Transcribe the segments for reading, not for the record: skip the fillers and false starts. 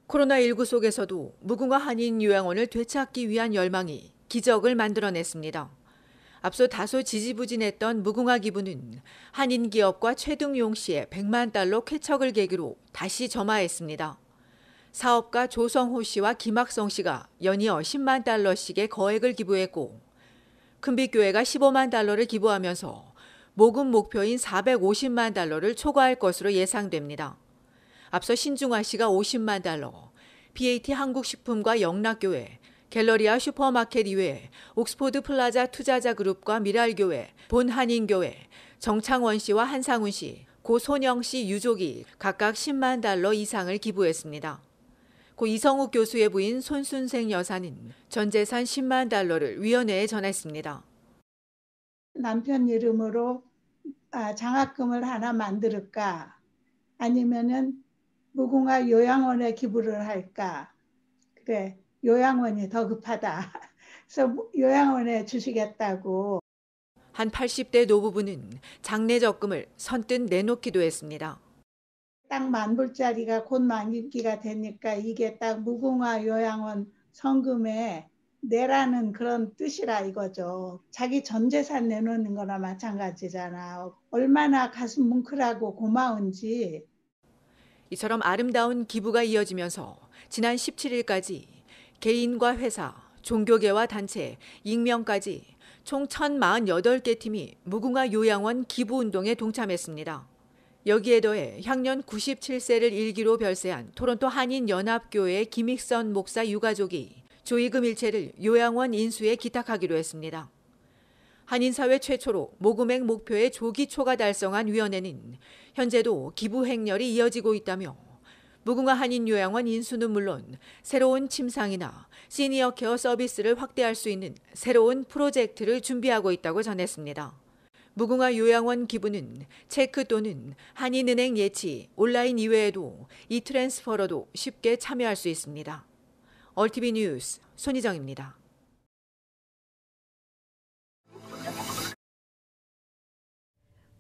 코로나19 속에서도 무궁화 한인 요양원을 되찾기 위한 열망이 기적을 만들어냈습니다. 앞서 다소 지지부진했던 무궁화 기부는 한인 기업과 최등용 씨의 100만 달러 쾌척을 계기로 다시 점화했습니다. 사업가 조성호 씨와 김학성 씨가 연이어 10만 달러씩의 거액을 기부했고 큰빛교회가 15만 달러를 기부하면서 모금 목표인 450만 달러를 초과할 것으로 예상됩니다. 앞서 신중화 씨가 50만 달러, BAT 한국식품과 영락교회, 갤러리아 슈퍼마켓 이외에 옥스포드 플라자 투자자그룹과 미랄교회, 본한인교회, 정창원 씨와 한상훈 씨, 고 손영 씨 유족이 각각 10만 달러 이상을 기부했습니다. 고 이성욱 교수의 부인 손순생 여사는 전 재산 10만 달러를 위원회에 전했습니다. 남편 이름으로 장학금을 하나 만들까? 아니면은 무궁화 요양원에 기부를 할까? 그래, 요양원이 더 급하다. 그래서 요양원에 주시겠다고. 한 80대 노부부는 장례 적금을 선뜻 내놓기도 했습니다. 딱 10,000불짜리가 곧 만기가 되니까 이게 딱 무궁화 요양원 성금에 내라는 그런 뜻이라 이거죠. 자기 전 재산 내놓는 거나 마찬가지잖아. 얼마나 가슴 뭉클하고 고마운지. 이처럼 아름다운 기부가 이어지면서 지난 17일까지 개인과 회사, 종교계와 단체, 익명까지 총 1,048개 팀이 무궁화 요양원 기부운동에 동참했습니다. 여기에 더해 향년 97세를 일기로 별세한 토론토 한인연합교회의 김익선 목사 유가족이 조의금 일체를 요양원 인수에 기탁하기로 했습니다. 한인사회 최초로 모금액 목표의 조기 초과 달성한 위원회는 현재도 기부 행렬이 이어지고 있다며 무궁화 한인요양원 인수는 물론 새로운 침상이나 시니어 케어 서비스를 확대할 수 있는 새로운 프로젝트를 준비하고 있다고 전했습니다. 무궁화 요양원 기부는 체크 또는 한인은행 예치, 온라인 이외에도 이트랜스퍼로도 쉽게 참여할 수 있습니다. 얼티비 뉴스 손희정입니다.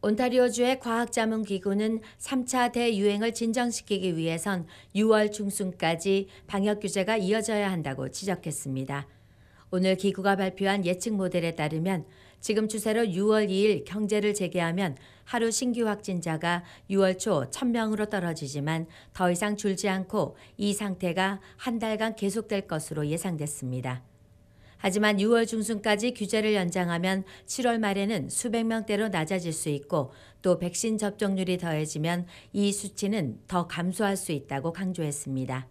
온타리오주의 과학자문기구는 3차 대유행을 진정시키기 위해선 6월 중순까지 방역 규제가 이어져야 한다고 지적했습니다. 오늘 기구가 발표한 예측 모델에 따르면 지금 추세로 6월 2일 경제를 재개하면 하루 신규 확진자가 6월 초 1,000명으로 떨어지지만 더 이상 줄지 않고 이 상태가 한 달간 계속될 것으로 예상됐습니다. 하지만 6월 중순까지 규제를 연장하면 7월 말에는 수백 명대로 낮아질 수 있고 또 백신 접종률이 더해지면 이 수치는 더 감소할 수 있다고 강조했습니다.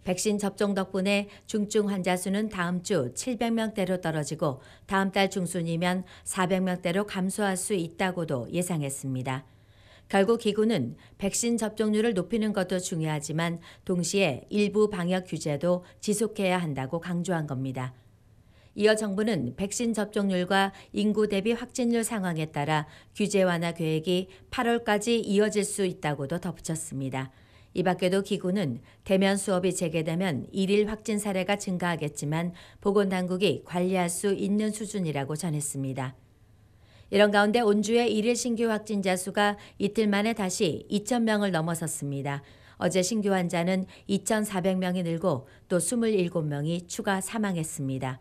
백신 접종 덕분에 중증 환자 수는 다음 주 700명대로 떨어지고 다음 달 중순이면 400명대로 감소할 수 있다고도 예상했습니다. 결국 기구는 백신 접종률을 높이는 것도 중요하지만 동시에 일부 방역 규제도 지속해야 한다고 강조한 겁니다. 이어 정부는 백신 접종률과 인구 대비 확진율 상황에 따라 규제 완화 계획이 8월까지 이어질 수 있다고도 덧붙였습니다. 이 밖에도 기구는 대면 수업이 재개되면 일일 확진 사례가 증가하겠지만 보건당국이 관리할 수 있는 수준이라고 전했습니다. 이런 가운데 온주의 일일 신규 확진자 수가 이틀 만에 다시 2,000명을 넘어섰습니다. 어제 신규 환자는 2,400명이 늘고 또 27명이 추가 사망했습니다.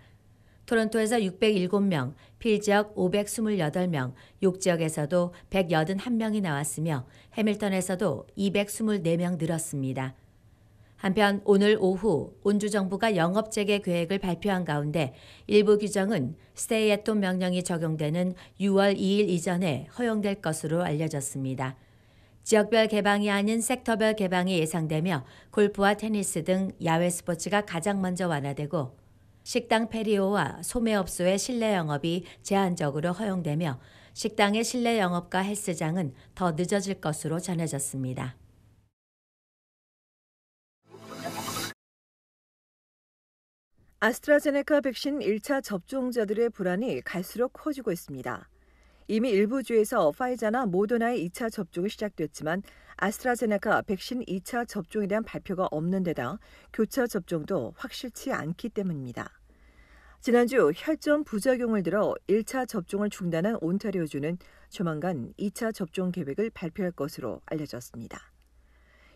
토론토에서 607명, 필 지역 528명, 욕 지역에서도 181명이 나왔으며 해밀턴에서도 224명 늘었습니다. 한편 오늘 오후 온주 정부가 영업 재개 계획을 발표한 가운데 일부 규정은 스테이 앳홈 명령이 적용되는 6월 2일 이전에 허용될 것으로 알려졌습니다. 지역별 개방이 아닌 섹터별 개방이 예상되며 골프와 테니스 등 야외 스포츠가 가장 먼저 완화되고 식당 페리오와 소매업소의 실내 영업이 제한적으로 허용되며 식당의 실내 영업과 헬스장은 더 늦어질 것으로 전해졌습니다. 아스트라제네카 백신 1차 접종자들의 불안이 갈수록 커지고 있습니다. 이미 일부 주에서 파이자나 모더나의 2차 접종이 시작됐지만 아스트라제네카 백신 2차 접종에 대한 발표가 없는 데다 교차 접종도 확실치 않기 때문입니다. 지난주 혈전 부작용을 들어 1차 접종을 중단한 온타리오주는 조만간 2차 접종 계획을 발표할 것으로 알려졌습니다.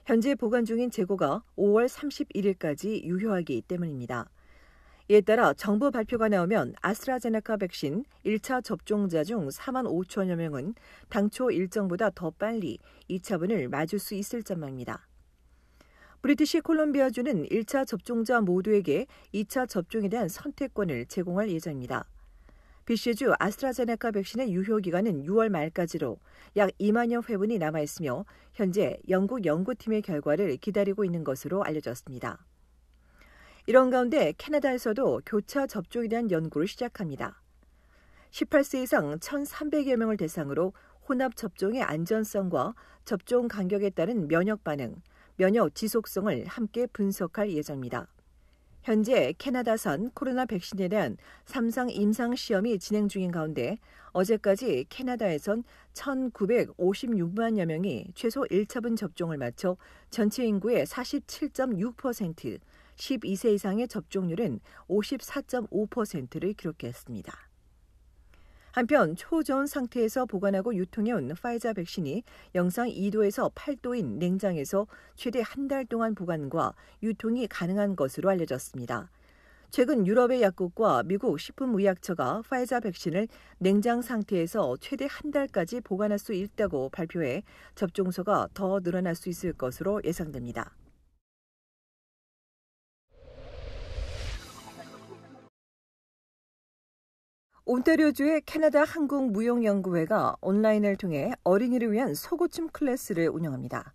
현재 보관 중인 재고가 5월 31일까지 유효하기 때문입니다. 이에 따라 정부 발표가 나오면 아스트라제네카 백신 1차 접종자 중 4만 5천여 명은 당초 일정보다 더 빨리 2차분을 맞을 수 있을 전망입니다. 브리티시 콜롬비아주는 1차 접종자 모두에게 2차 접종에 대한 선택권을 제공할 예정입니다. BC주 아스트라제네카 백신의 유효기간은 6월 말까지로 약 2만여 회분이 남아있으며 현재 영국 연구팀의 결과를 기다리고 있는 것으로 알려졌습니다. 이런 가운데 캐나다에서도 교차 접종에 대한 연구를 시작합니다. 18세 이상 1,300여 명을 대상으로 혼합 접종의 안전성과 접종 간격에 따른 면역 반응, 면역 지속성을 함께 분석할 예정입니다. 현재 캐나다산 코로나 백신에 대한 3상 임상 시험이 진행 중인 가운데 어제까지 캐나다에선 1,956만여 명이 최소 1차분 접종을 마쳐 전체 인구의 47.6%, 12세 이상의 접종률은 54.5%를 기록했습니다. 한편 초저온 상태에서 보관하고 유통해온 파이자 백신이 영상 2도에서 8도인 냉장에서 최대 한 달 동안 보관과 유통이 가능한 것으로 알려졌습니다. 최근 유럽의 약국과 미국 식품의약처가 파이자 백신을 냉장 상태에서 최대 한 달까지 보관할 수 있다고 발표해 접종소가 더 늘어날 수 있을 것으로 예상됩니다. 온타리오주의 캐나다 한국무용연구회가 온라인을 통해 어린이를 위한 소고춤 클래스를 운영합니다.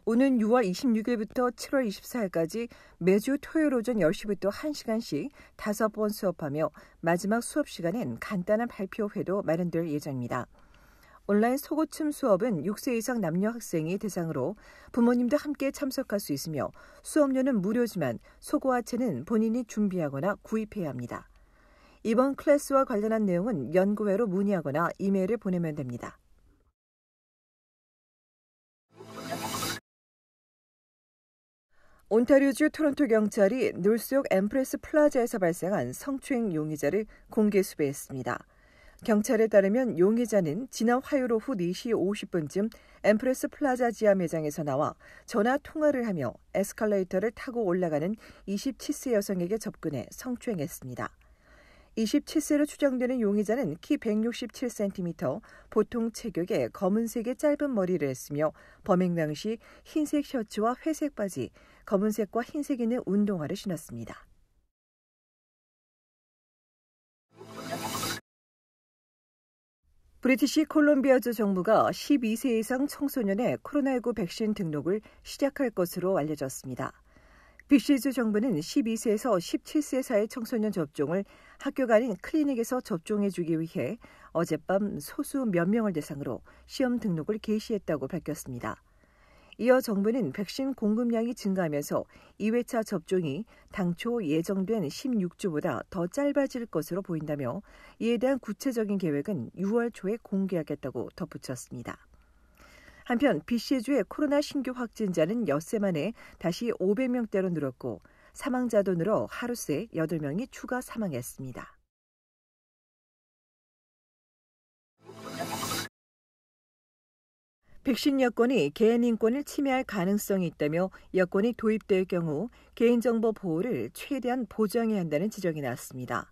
오는 6월 26일부터 7월 24일까지 매주 토요일 오전 10시부터 1시간씩 5번 수업하며 마지막 수업 시간엔 간단한 발표회도 마련될 예정입니다. 온라인 소고춤 수업은 6세 이상 남녀 학생이 대상으로 부모님도 함께 참석할 수 있으며 수업료는 무료지만 소고화체는 본인이 준비하거나 구입해야 합니다. 이번 클래스와 관련한 내용은 연구회로 문의하거나 이메일을 보내면 됩니다. 온타리오주 토론토 경찰이 놀스역 엠프레스 플라자에서 발생한 성추행 용의자를 공개 수배했습니다. 경찰에 따르면 용의자는 지난 화요일 오후 4시 50분쯤 엠프레스 플라자 지하 매장에서 나와 전화 통화를 하며 에스컬레이터를 타고 올라가는 27세 여성에게 접근해 성추행했습니다. 27세로 추정되는 용의자는 키 167cm, 보통 체격에 검은색의 짧은 머리를 했으며 범행 당시 흰색 셔츠와 회색 바지, 검은색과 흰색 있는 운동화를 신었습니다. 브리티시 콜롬비아주 정부가 12세 이상 청소년의 코로나19 백신 등록을 시작할 것으로 알려졌습니다. BC주 정부는 12세에서 17세 사이 청소년 접종을 학교가 아닌 클리닉에서 접종해주기 위해 어젯밤 소수 몇 명을 대상으로 시험 등록을 개시했다고 밝혔습니다. 이어 정부는 백신 공급량이 증가하면서 2회차 접종이 당초 예정된 16주보다 더 짧아질 것으로 보인다며 이에 대한 구체적인 계획은 6월 초에 공개하겠다고 덧붙였습니다. 한편 BC주의 코로나 신규 확진자는 엿새 만에 다시 500명대로 늘었고 사망자도 늘어 하루 새 8명이 추가 사망했습니다. 백신 여권이 개인 인권을 침해할 가능성이 있다며 여권이 도입될 경우 개인정보 보호를 최대한 보장해야 한다는 지적이 나왔습니다.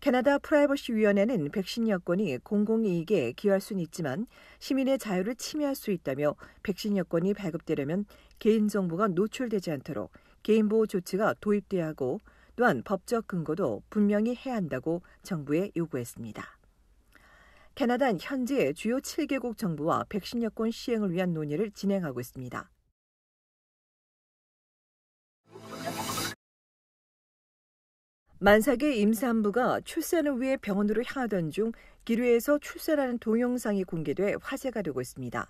캐나다 프라이버시위원회는 백신 여권이 공공이익에 기여할 수는 있지만 시민의 자유를 침해할 수 있다며 백신 여권이 발급되려면 개인정보가 노출되지 않도록 개인보호 조치가 도입돼야 하고 또한 법적 근거도 분명히 해야 한다고 정부에 요구했습니다. 캐나다는 현재 주요 7개국 정부와 백신 여권 시행을 위한 논의를 진행하고 있습니다. 만삭의 임산부가 출산을 위해 병원으로 향하던 중 기뢰에서 출산하는 동영상이 공개돼 화제가 되고 있습니다.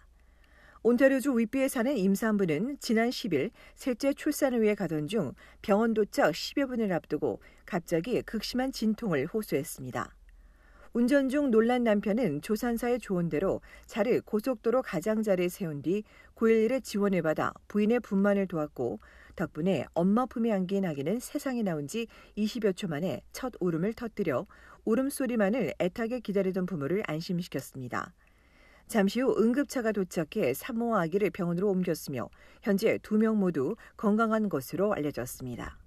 온타리오주 윗비에 사는 임산부는 지난 10일 셋째 출산을 위해 가던 중 병원 도착 10여 분을 앞두고 갑자기 극심한 진통을 호소했습니다. 운전 중 놀란 남편은 조산사의 조언대로 차를 고속도로 가장자리에 세운 뒤 911의 지원을 받아 부인의 분만을 도왔고 덕분에 엄마 품에 안긴 아기는 세상에 나온 지 20여 초 만에 첫 울음을 터뜨려 울음소리만을 애타게 기다리던 부모를 안심시켰습니다. 잠시 후 응급차가 도착해 산모와 아기를 병원으로 옮겼으며 현재 2명 모두 건강한 것으로 알려졌습니다.